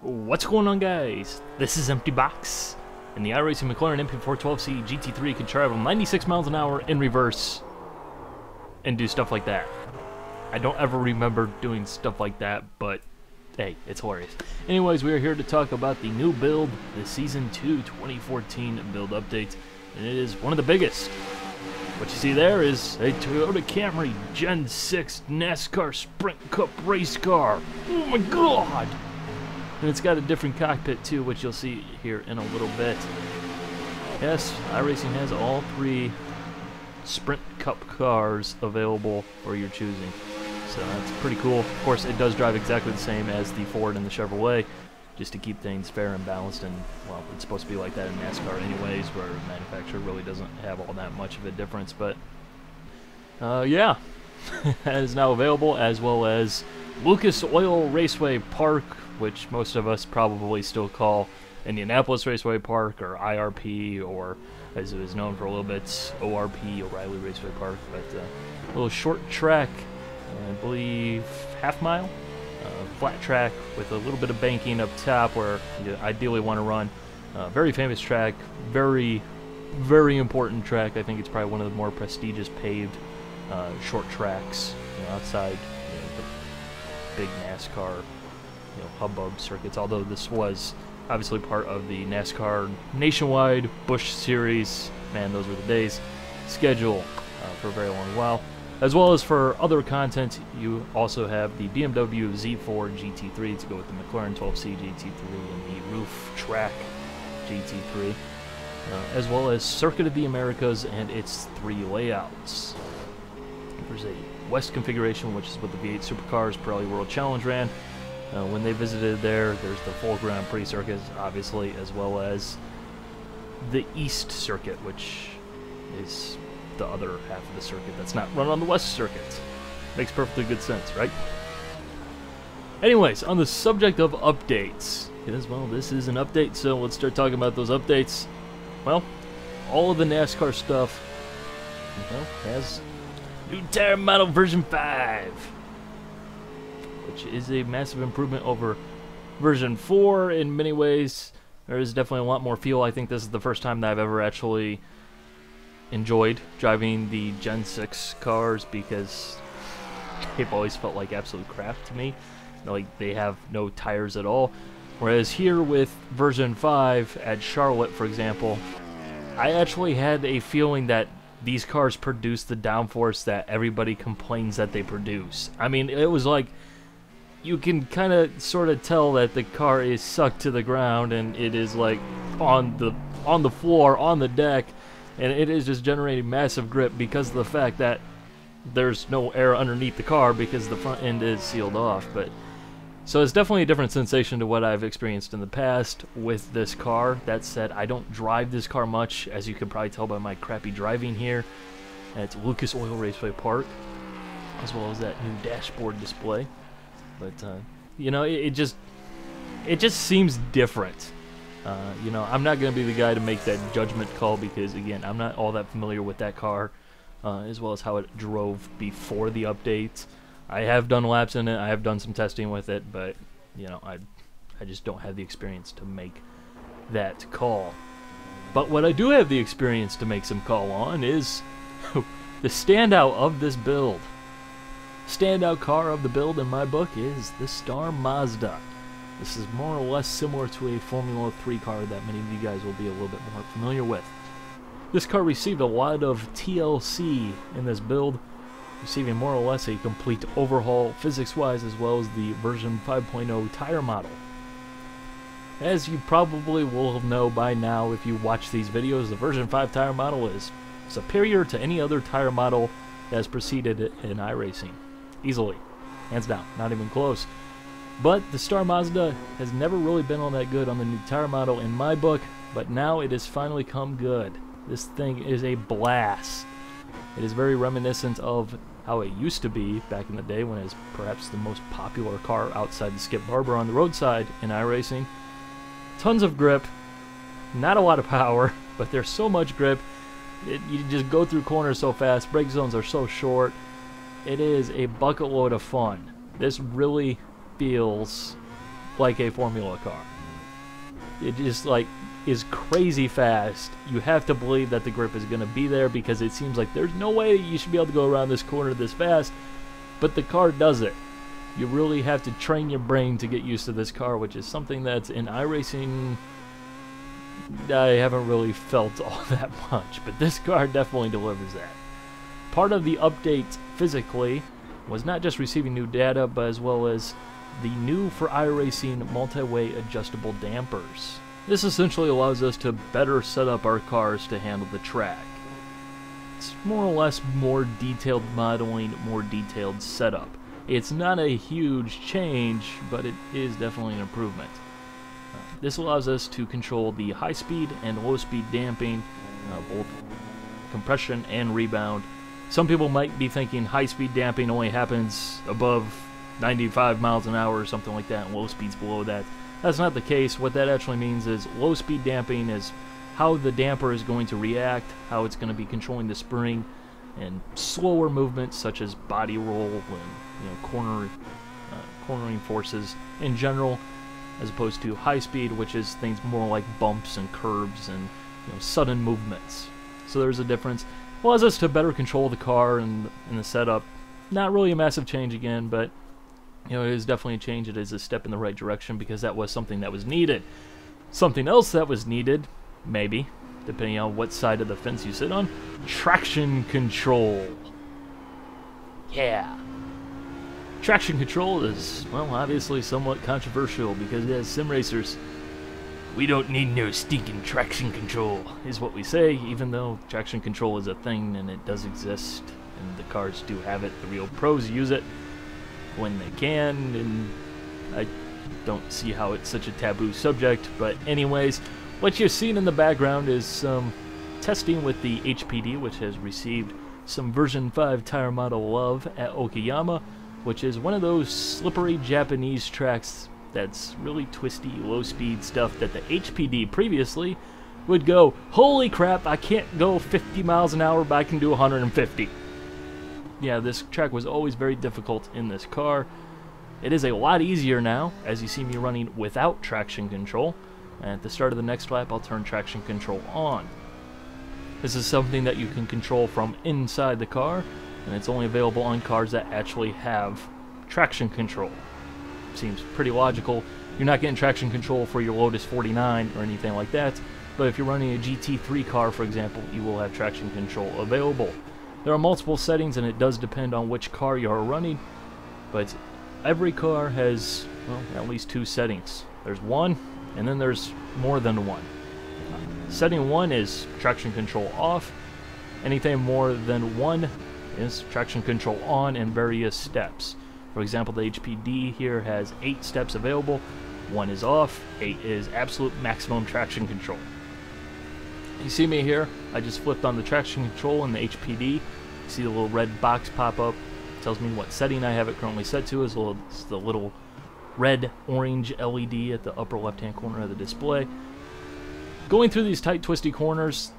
What's going on, guys? This is Empty Box, and the iRacing McLaren MP412C GT3 can travel 96 miles an hour in reverse and do stuff like that. I don't ever remember doing stuff like that, but hey, it's hilarious. Anyways, we are here to talk about the new build, the Season 2 2014 build update, and it is one of the biggest. What you see there is a Toyota Camry Gen 6 NASCAR Sprint Cup race car. Oh my god! And it's got a different cockpit too, which you'll see here in a little bit. Yes, iRacing has all three Sprint Cup cars available for your choosing. So that's pretty cool. Of course, it does drive exactly the same as the Ford and the Chevrolet, just to keep things fair and balanced. And, well, it's supposed to be like that in NASCAR anyways, where the manufacturer really doesn't have all that much of a difference. But, yeah, that is now available, as well as Lucas Oil Raceway Park, which most of us probably still call Indianapolis Raceway Park, or IRP, or as it was known for a little bit, ORP, O'Reilly Raceway Park. But a little short track, I believe half mile, flat track with a little bit of banking up top where you ideally want to run. Very famous track, very, very important track. I think it's probably one of the more prestigious paved short tracks, outside the big NASCAR hubbub circuits, although this was obviously part of the NASCAR Nationwide Busch Series, man, those were the days, schedule for a very long while. As well as for other content, you also have the BMW Z4 GT3 to go with the McLaren 12C GT3 and the Ruf Track GT3, as well as Circuit of the Americas and its three layouts. There's a West configuration, which is what the V8 Supercars Pirelli World Challenge ran when they visited there. There's the full Grand Prix circuit, obviously, as well as the East Circuit, which is the other half of the circuit that's not run on the West Circuit. Makes perfectly good sense, right? Anyways, on the subject of updates, yes, well, this is an update, so let's start talking about those updates. Well, all of the NASCAR stuff, has new tire model version 5, which is a massive improvement over version 4 in many ways. There is definitely a lot more feel. I think this is the first time that I've ever actually enjoyed driving the Gen 6 cars, because they've always felt like absolute crap to me. Like, they have no tires at all. Whereas here with version 5 at Charlotte, for example, I actually had a feeling that these cars produce the downforce that everybody complains that they produce. I mean, it was like, you can kind of sort of tell that the car is sucked to the ground, and it is like on the floor, on the deck, and it is just generating massive grip because of the fact that there's no air underneath the car because the front end is sealed off. But so it's definitely a different sensation to what I've experienced in the past with this car. That said, I don't drive this car much, as you can probably tell by my crappy driving here at Lucas Oil Raceway Park, as well as that new dashboard display. But it just seems different. I'm not going to be the guy to make that judgment call because, again, I'm not all that familiar with that car, as well as how it drove before the update. I have done laps in it, I have done some testing with it, but, I just don't have the experience to make that call. But what I do have the experience to make some call on is the standout of this build. Standout car of the build in my book is the Star Mazda. This is more or less similar to a Formula 3 car that many of you guys will be a little bit more familiar with. This car received a lot of TLC in this build, receiving more or less a complete overhaul physics-wise, as well as the version 5.0 tire model. As you probably will know by now if you watch these videos, the version 5 tire model is superior to any other tire model that has preceded it in iRacing. Easily. Hands down. Not even close. But the Star Mazda has never really been all that good on the new tire model in my book, but now it has finally come good. This thing is a blast. It is very reminiscent of how it used to be back in the day when it was perhaps the most popular car outside the Skip Barber on the roadside in iRacing. Tons of grip, not a lot of power, but there's so much grip. You just go through corners so fast, brake zones are so short. It is a bucket load of fun. This really feels like a Formula car. It just like is crazy fast. You have to believe that the grip is going to be there because it seems like there's no way you should be able to go around this corner this fast, but the car does it. You really have to train your brain to get used to this car, which is something that's in iRacing I haven't really felt all that much, but this car definitely delivers that. Part of the update physically was not just receiving new data, but as well as the new for iRacing multi-way adjustable dampers. This essentially allows us to better set up our cars to handle the track. It's more or less more detailed modeling, more detailed setup. It's not a huge change, but it is definitely an improvement. This allows us to control the high speed and low speed damping, both compression and rebound. Some people might be thinking high speed damping only happens above 95 miles an hour or something like that, and low speeds below that. That's not the case. What that actually means is low speed damping is how the damper is going to react, how it's going to be controlling the spring, and slower movements such as body roll and cornering forces in general, as opposed to high speed, which is things more like bumps and curbs and sudden movements. So there's a difference. It allows us to better control the car and the setup. Not really a massive change again, but it is definitely a change. It is a step in the right direction because that was something that was needed. Something else that was needed, maybe, depending on what side of the fence you sit on, traction control. Yeah. Traction control is, well, obviously somewhat controversial because as sim racers, we don't need no stinking traction control, is what we say, even though traction control is a thing and it does exist, and the cars do have it. The real pros use it when they can, and I don't see how it's such a taboo subject. But anyways, what you're seeing in the background is some testing with the HPD, which has received some version 5 tire model love at Okayama, which is one of those slippery Japanese tracks that's really twisty, low-speed stuff that the HPD previously would go, holy crap, I can't go 50 miles an hour, but I can do 150. Yeah, this track was always very difficult in this car. It is a lot easier now, as you see me running without traction control. And at the start of the next lap, I'll turn traction control on. This is something that you can control from inside the car, and it's only available on cars that actually have traction control. Seems pretty logical. You're not getting traction control for your Lotus 49 or anything like that, but if you're running a GT3 car, for example, you will have traction control available. There are multiple settings, and it does depend on which car you are running, but every car has, well, at least 2 settings. There's one, and then there's more than one. Setting 1 is traction control off. Anything more than 1 is traction control on in various steps. For example, the HPD here has 8 steps available. 1 is off, 8 is absolute maximum traction control. You see me here, I just flipped on the traction control in the HPD. You see the little red box pop up. It tells me what setting I have it currently set to. It's the little red-orange LED at the upper left-hand corner of the display. Going through these tight, twisty corners,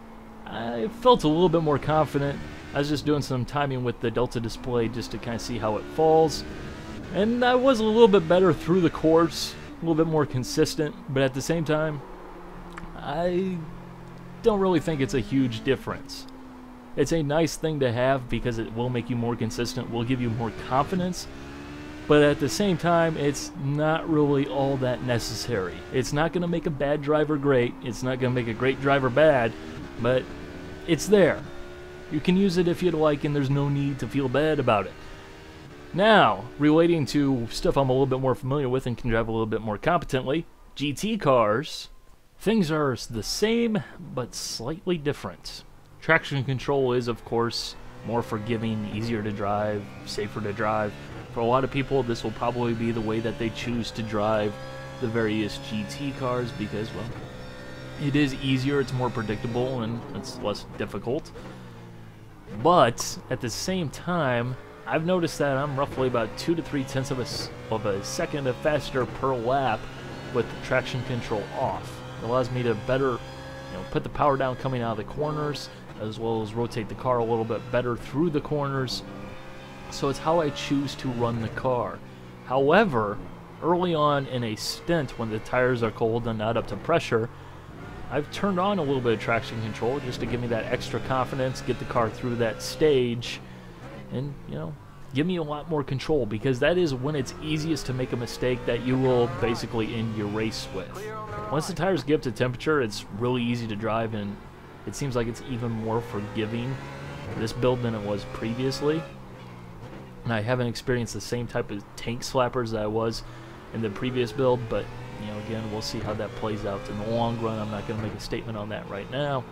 I felt a little bit more confident. I was just doing some timing with the Delta display just to kind of see how it falls. And I was a little bit better through the course, a little bit more consistent, but at the same time, I don't really think it's a huge difference. It's a nice thing to have because it will make you more consistent, will give you more confidence, but at the same time, it's not really all that necessary. It's not going to make a bad driver great, it's not going to make a great driver bad, but it's there. You can use it if you'd like, and there's no need to feel bad about it. Now, relating to stuff I'm a little bit more familiar with and can drive a little bit more competently, GT cars, things are the same, but slightly different. Traction control is, of course, more forgiving, easier to drive, safer to drive. For a lot of people, this will probably be the way that they choose to drive the various GT cars because, well, it is easier, it's more predictable, and it's less difficult. But at the same time, I've noticed that I'm roughly about 2 to 3 tenths of a second faster per lap with the traction control off. It allows me to better, put the power down coming out of the corners, as well as rotate the car a little bit better through the corners. So it's how I choose to run the car. However, early on in a stint when the tires are cold and not up to pressure, I've turned on a little bit of traction control just to give me that extra confidence, get the car through that stage, and, you know, give me a lot more control, because that is when it's easiest to make a mistake that you will basically end your race with. Once the tires get up to temperature, it's really easy to drive, and it seems like it's even more forgiving this build than it was previously. And I haven't experienced the same type of tank slappers that I was in the previous build, but, you know, again, we'll see how that plays out in the long run. I'm not going to make a statement on that right now.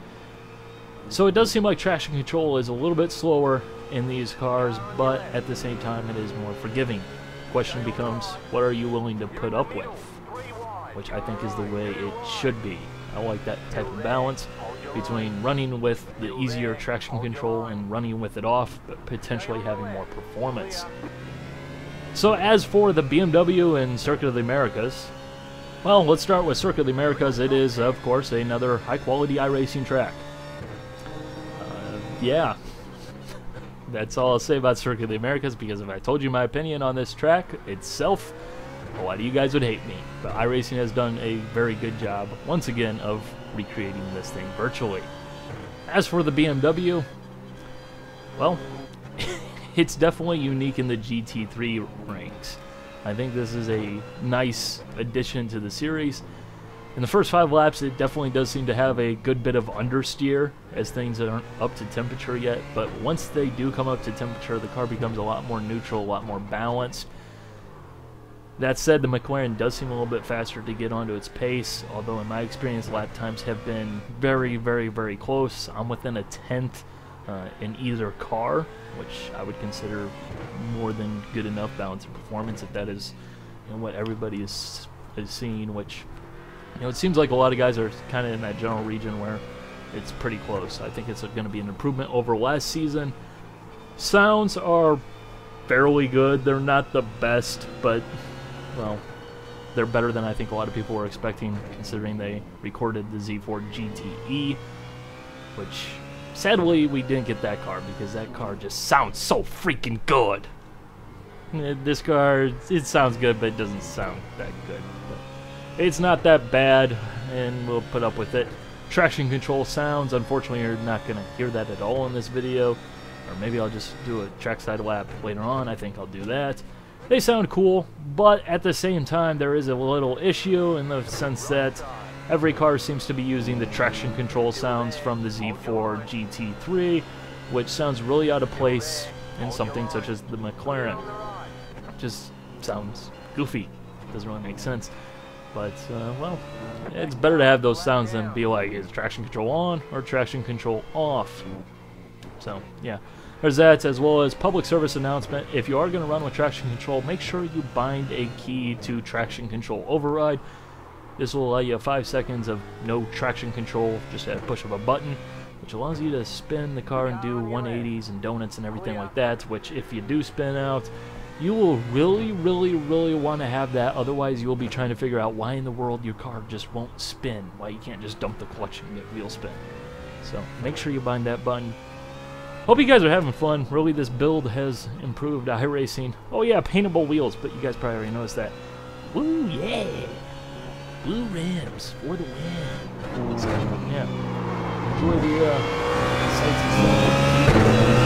So it does seem like traction control is a little bit slower in these cars, but at the same time it is more forgiving. Question becomes, what are you willing to put up with? Which I think is the way it should be. I like that type of balance between running with the easier traction control and running with it off, but potentially having more performance. So as for the BMW and Circuit of the Americas, well, let's start with Circuit of the Americas. It is, of course, another high-quality iRacing track. Yeah, that's all I'll say about Circuit of the Americas, because if I told you my opinion on this track itself, a lot of you guys would hate me. But iRacing has done a very good job, once again, of recreating this thing virtually. As for the BMW, well, it's definitely unique in the GT3 ranks. I think this is a nice addition to the series. In the first 5 laps, it definitely does seem to have a good bit of understeer, as things aren't up to temperature yet. But once they do come up to temperature, the car becomes a lot more neutral, a lot more balanced. That said, the McLaren does seem a little bit faster to get onto its pace, although in my experience, lap times have been very, very, very close. I'm within a 10th in either car, which I would consider more than good enough balance and performance, if that is, you know, what everybody is seeing, which, you know, it seems like a lot of guys are kind of in that general region where it's pretty close. I think it's going to be an improvement over last season. Sounds are fairly good. They're not the best, but, well, they're better than I think a lot of people were expecting, considering they recorded the Z4 GTE, which, sadly, we didn't get that car, because that car just sounds so freaking good. This car, it sounds good, but it doesn't sound that good. But it's not that bad, and we'll put up with it. Traction control sounds, unfortunately, you're not going to hear that at all in this video. Or maybe I'll just do a trackside lap later on. I think I'll do that. They sound cool, but at the same time, there is a little issue in the sense that every car seems to be using the traction control sounds from the Z4 GT3, which sounds really out of place in something such as the McLaren. Just sounds goofy. Doesn't really make sense. But, well, it's better to have those sounds than be like, is traction control on or traction control off? So, yeah. There's that, as well as public service announcement. If you are going to run with traction control, make sure you bind a key to traction control override. This will allow you 5 seconds of no traction control, just at a push of a button, which allows you to spin the car and do 180s and donuts and everything like that, which if you do spin out, you will really, really, really want to have that. Otherwise, you'll be trying to figure out why in the world your car just won't spin, why you can't just dump the clutch and get wheel spin. So make sure you bind that button. Hope you guys are having fun. Really, this build has improved iRacing. Oh yeah, paintable wheels, but you guys probably already noticed that. Woo, yeah! Blue rims for the win. So, yeah. Enjoy the sights and stuff.